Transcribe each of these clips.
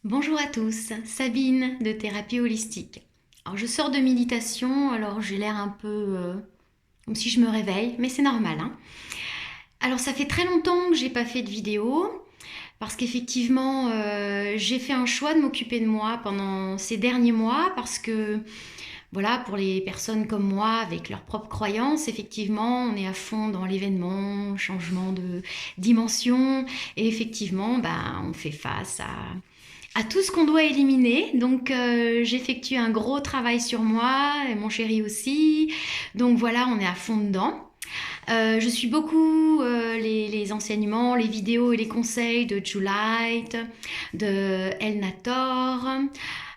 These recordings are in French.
Bonjour à tous, Sabine de Thérapie Holistique. Alors je sors de méditation, alors j'ai l'air un peu comme si je me réveille, mais c'est normal, hein. Alors ça fait très longtemps que j'ai pas fait de vidéo, parce qu'effectivement j'ai fait un choix de m'occuper de moi pendant ces derniers mois, parce que voilà, pour les personnes comme moi, avec leurs propres croyances, effectivement, on est à fond dans l'événement, changement de dimension, et effectivement, on fait face à tout ce qu'on doit éliminer. Donc j'effectue un gros travail sur moi, et mon chéri aussi. Donc voilà, on est à fond dedans. Je suis beaucoup les enseignements, les vidéos et les conseils de Juliette, de Elnator,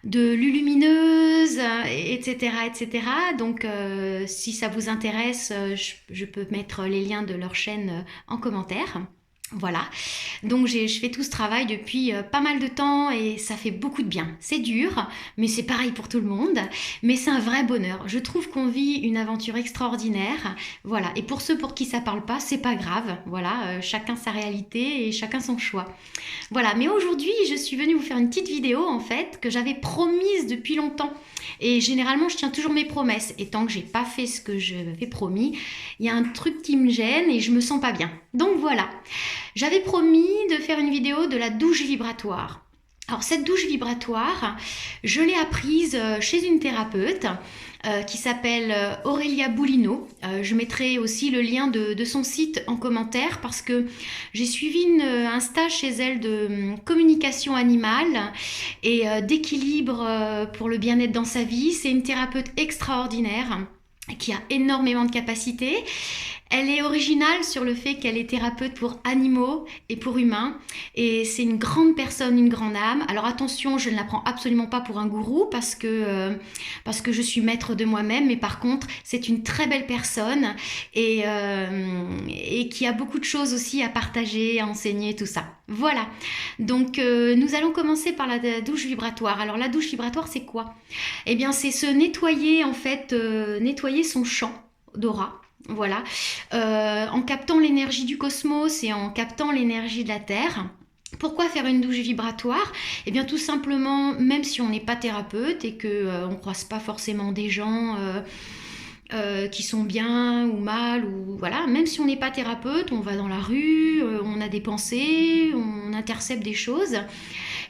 de Lulumineuse, etc. etc. Donc si ça vous intéresse, je peux mettre les liens de leur chaîne en commentaire. Voilà, donc je fais tout ce travail depuis pas mal de temps et ça fait beaucoup de bien. C'est dur, mais c'est pareil pour tout le monde, mais c'est un vrai bonheur. Je trouve qu'on vit une aventure extraordinaire, voilà. Et pour ceux pour qui ça parle pas, c'est pas grave, voilà. Chacun sa réalité et chacun son choix. Voilà, mais aujourd'hui, je suis venue vous faire une petite vidéo en fait que j'avais promise depuis longtemps. Et généralement, je tiens toujours mes promesses. Et tant que j'ai pas fait ce que j'avais promis, il y a un truc qui me gêne et je me sens pas bien. Donc voilà, j'avais promis de faire une vidéo de la douche vibratoire. Alors cette douche vibratoire, je l'ai apprise chez une thérapeute qui s'appelle Aurélia Boulino. Je mettrai aussi le lien de son site en commentaire parce que j'ai suivi un stage chez elle de communication animale et d'équilibre pour le bien-être dans sa vie. C'est une thérapeute extraordinaire qui a énormément de capacités. Elle est originale sur le fait qu'elle est thérapeute pour animaux et pour humains. Et c'est une grande personne, une grande âme. Alors attention, je ne la prends absolument pas pour un gourou parce que je suis maître de moi-même. Mais par contre, c'est une très belle personne et qui a beaucoup de choses aussi à partager, à enseigner, tout ça. Voilà. Donc nous allons commencer par la douche vibratoire. Alors la douche vibratoire, c'est quoi? Eh bien, c'est se nettoyer, en fait, nettoyer son champ d'aura. Voilà, en captant l'énergie du cosmos et en captant l'énergie de la Terre. Pourquoi faire une douche vibratoire? Eh bien tout simplement, même si on n'est pas thérapeute et qu'on ne croise pas forcément des gens qui sont bien ou mal, ou voilà, même si on n'est pas thérapeute, on va dans la rue, on a des pensées, on intercepte des choses.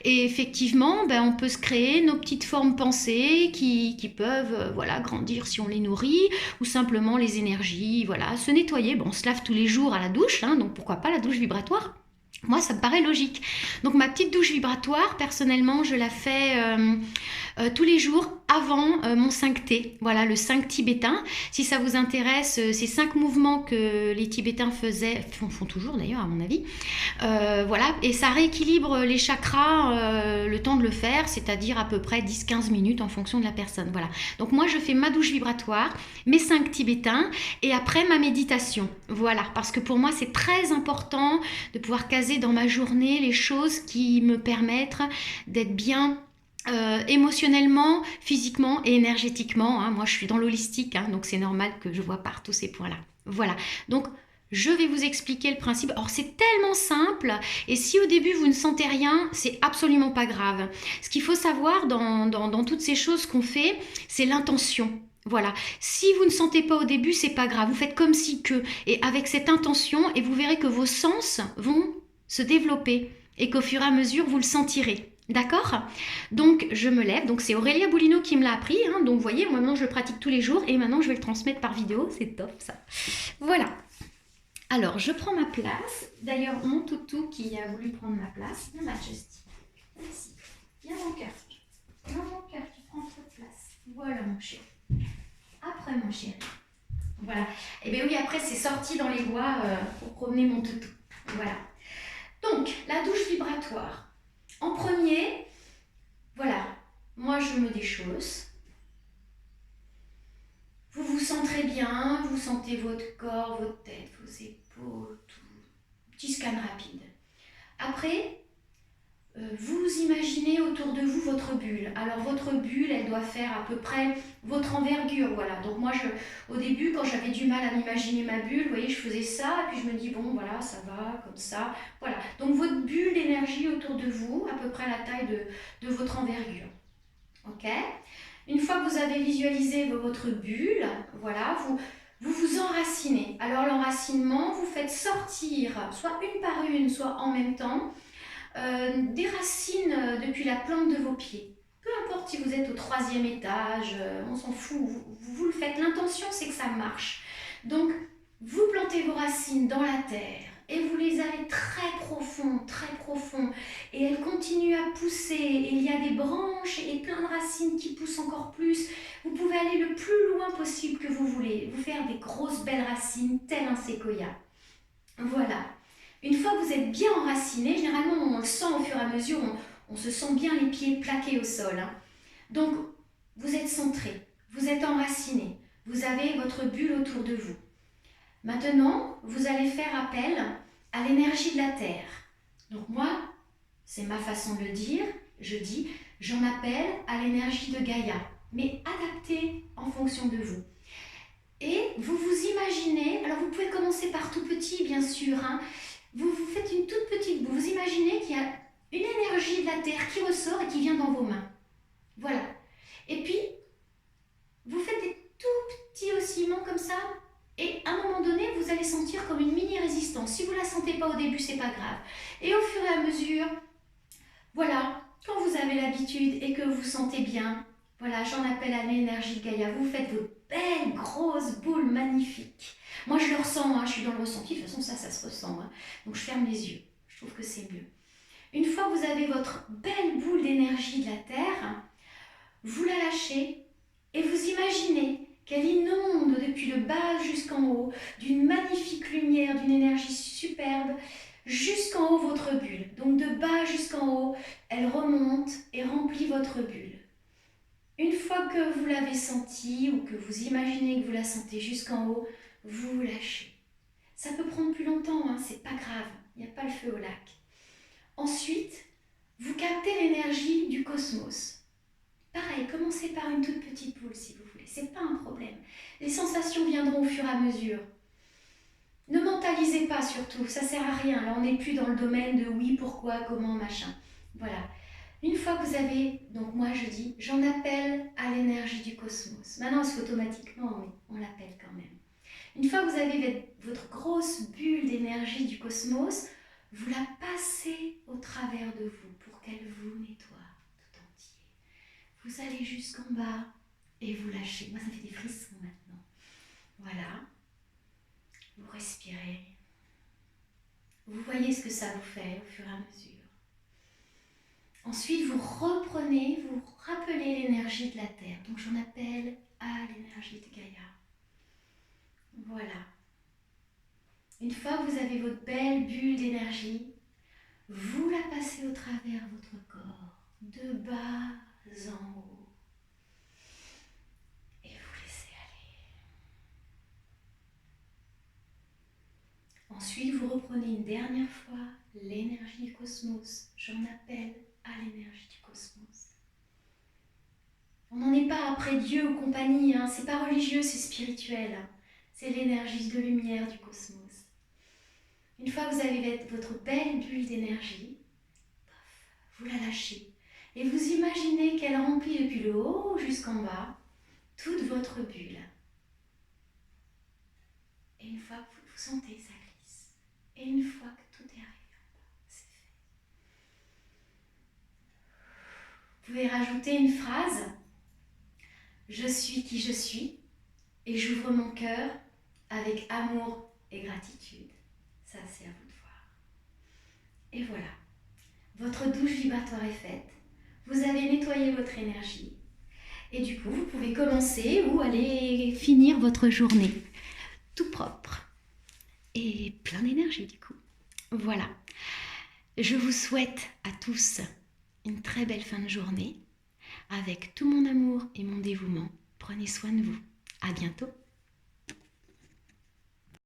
Et effectivement, on peut se créer nos petites formes pensées qui peuvent voilà, grandir si on les nourrit, ou simplement les énergies, voilà, se nettoyer. Bon, on se lave tous les jours à la douche, hein, donc pourquoi pas la douche vibratoire? Moi, ça me paraît logique. Donc ma petite douche vibratoire, personnellement, je la fais tous les jours avant mon 5T. Voilà, le 5 tibétain. Si ça vous intéresse, ces 5 mouvements que les Tibétains font toujours d'ailleurs à mon avis. Voilà, et ça rééquilibre les chakras le temps de le faire, c'est-à-dire à peu près 10-15 minutes en fonction de la personne. Voilà. Donc moi, je fais ma douche vibratoire, mes 5 tibétains, et après ma méditation. Voilà, parce que pour moi, c'est très important de pouvoir caser dans ma journée les choses qui me permettent d'être bien émotionnellement, physiquement et énergétiquement. Hein. Moi, je suis dans l'holistique, hein, donc c'est normal que je vois partout ces points-là. Voilà. Donc, je vais vous expliquer le principe. Alors, c'est tellement simple. Et si au début, vous ne sentez rien, c'est absolument pas grave. Ce qu'il faut savoir dans toutes ces choses qu'on fait, c'est l'intention. Voilà. Si vous ne sentez pas au début, c'est pas grave. Vous faites comme si que. Et avec cette intention, et vous verrez que vos sens vont se développer. Et qu'au fur et à mesure, vous le sentirez. D'accord? Donc je me lève, donc c'est Aurélia Boulino qui me l'a appris, hein. Donc vous voyez, maintenant je le pratique tous les jours et maintenant je vais le transmettre par vidéo, c'est top ça. Voilà, alors je prends ma place, d'ailleurs mon toutou qui a voulu prendre ma place, ma majesty, ici, viens mon cœur, tu prends toute place, voilà mon chéri, après mon chéri, voilà, et bien oui après c'est sorti dans les bois pour promener mon toutou, voilà. Donc la douche vibratoire. En premier, voilà, moi je me déchausse. Vous vous sentez bien, vous sentez votre corps, votre tête, vos épaules, tout. Petit scan rapide. Après, vous imaginez autour de vous votre bulle. Alors votre bulle, elle doit faire à peu près votre envergure, voilà. Donc moi, au début, quand j'avais du mal à m'imaginer ma bulle, vous voyez, je faisais ça, et puis je me dis, bon, voilà, ça va, comme ça, voilà. Donc votre bulle d'énergie autour de vous, à peu près la taille de votre envergure. Ok? Une fois que vous avez visualisé votre bulle, voilà, vous enracinez. Alors l'enracinement, vous faites sortir, soit une par une, soit en même temps, des racines depuis la plante de vos pieds. Peu importe si vous êtes au 3e étage, on s'en fout, vous le faites. L'intention, c'est que ça marche. Donc, vous plantez vos racines dans la terre et vous les allez très profond, et elles continuent à pousser, et il y a des branches et plein de racines qui poussent encore plus. Vous pouvez aller le plus loin possible que vous voulez, vous faire des grosses belles racines, tel un séquoia. Voilà. Une fois que vous êtes bien enraciné, généralement on le sent au fur et à mesure, on se sent bien les pieds plaqués au sol. Hein. Donc, vous êtes centré, vous êtes enraciné, vous avez votre bulle autour de vous. Maintenant, vous allez faire appel à l'énergie de la Terre. Donc moi, c'est ma façon de le dire, je dis, j'en appelle à l'énergie de Gaïa, mais adaptée en fonction de vous. Et vous vous imaginez, alors vous pouvez commencer par tout petit bien sûr, hein, vous faites une toute petite boule, vous imaginez qu'il y a une énergie de la Terre qui ressort et qui vient dans vos mains. Voilà. Et puis, vous faites des tout petits oscillements comme ça, et à un moment donné, vous allez sentir comme une mini-résistance. Si vous ne la sentez pas au début, c'est pas grave. Et au fur et à mesure, voilà, quand vous avez l'habitude et que vous sentez bien, voilà, j'en appelle à l'énergie de Gaïa. Vous faites vos belles grosses boules magnifiques. Moi, je le ressens, hein, je suis dans le ressenti. De toute façon, ça se ressent. Hein. Donc, je ferme les yeux. Je trouve que c'est mieux. Une fois que vous avez votre belle boule d'énergie de la Terre, vous la lâchez et vous imaginez qu'elle inonde depuis le bas jusqu'en haut d'une magnifique lumière, d'une énergie superbe, jusqu'en haut votre bulle. Donc de bas jusqu'en haut, elle remonte et remplit votre bulle. Une fois que vous l'avez sentie ou que vous imaginez que vous la sentez jusqu'en haut, vous lâchez. Ça peut prendre plus longtemps, hein, c'est pas grave, il n'y a pas le feu au lac. Ensuite, vous captez l'énergie du cosmos. Pareil, commencez par une toute petite boule si vous voulez, c'est pas un problème. Les sensations viendront au fur et à mesure. Ne mentalisez pas surtout, ça sert à rien. Là, on n'est plus dans le domaine de oui, pourquoi, comment, machin. Voilà. Une fois que vous avez, donc moi je dis, j'en appelle à l'énergie du cosmos. Maintenant, c'est automatiquement, mais on l'appelle quand même. Une fois que vous avez votre grosse bulle d'énergie du cosmos, vous la passez au travers de vous pour qu'elle vous nettoie tout entier. Vous allez jusqu'en bas et vous lâchez. Moi, ça me fait des frissons maintenant. Voilà. Vous respirez. Vous voyez ce que ça vous fait au fur et à mesure. Ensuite, vous reprenez, vous rappelez l'énergie de la Terre. Donc, j'en appelle à l'énergie de Gaïa. Voilà. Une fois que vous avez votre belle bulle d'énergie, vous la passez au travers de votre corps, de bas en haut. Et vous laissez aller. Ensuite, vous reprenez une dernière fois l'énergie du cosmos. J'en appelle à l'énergie du cosmos. On n'en est pas après Dieu ou compagnie, hein. C'est pas religieux, c'est spirituel. Hein. C'est l'énergie de lumière du cosmos. Une fois que vous avez votre belle bulle d'énergie, vous la lâchez. Et vous imaginez qu'elle remplit depuis le haut jusqu'en bas toute votre bulle. Et une fois que vous sentez, ça glisse. Et une fois que tout est arrivé en bas, c'est fait. Vous pouvez rajouter une phrase. Je suis qui je suis et j'ouvre mon cœur avec amour et gratitude. Ça, c'est à vous de voir. Et voilà. Votre douche vibratoire est faite. Vous avez nettoyé votre énergie. Et du coup, vous pouvez commencer ou aller finir votre journée tout propre et plein d'énergie du coup. Voilà. Je vous souhaite à tous une très belle fin de journée avec tout mon amour et mon dévouement. Prenez soin de vous. À bientôt.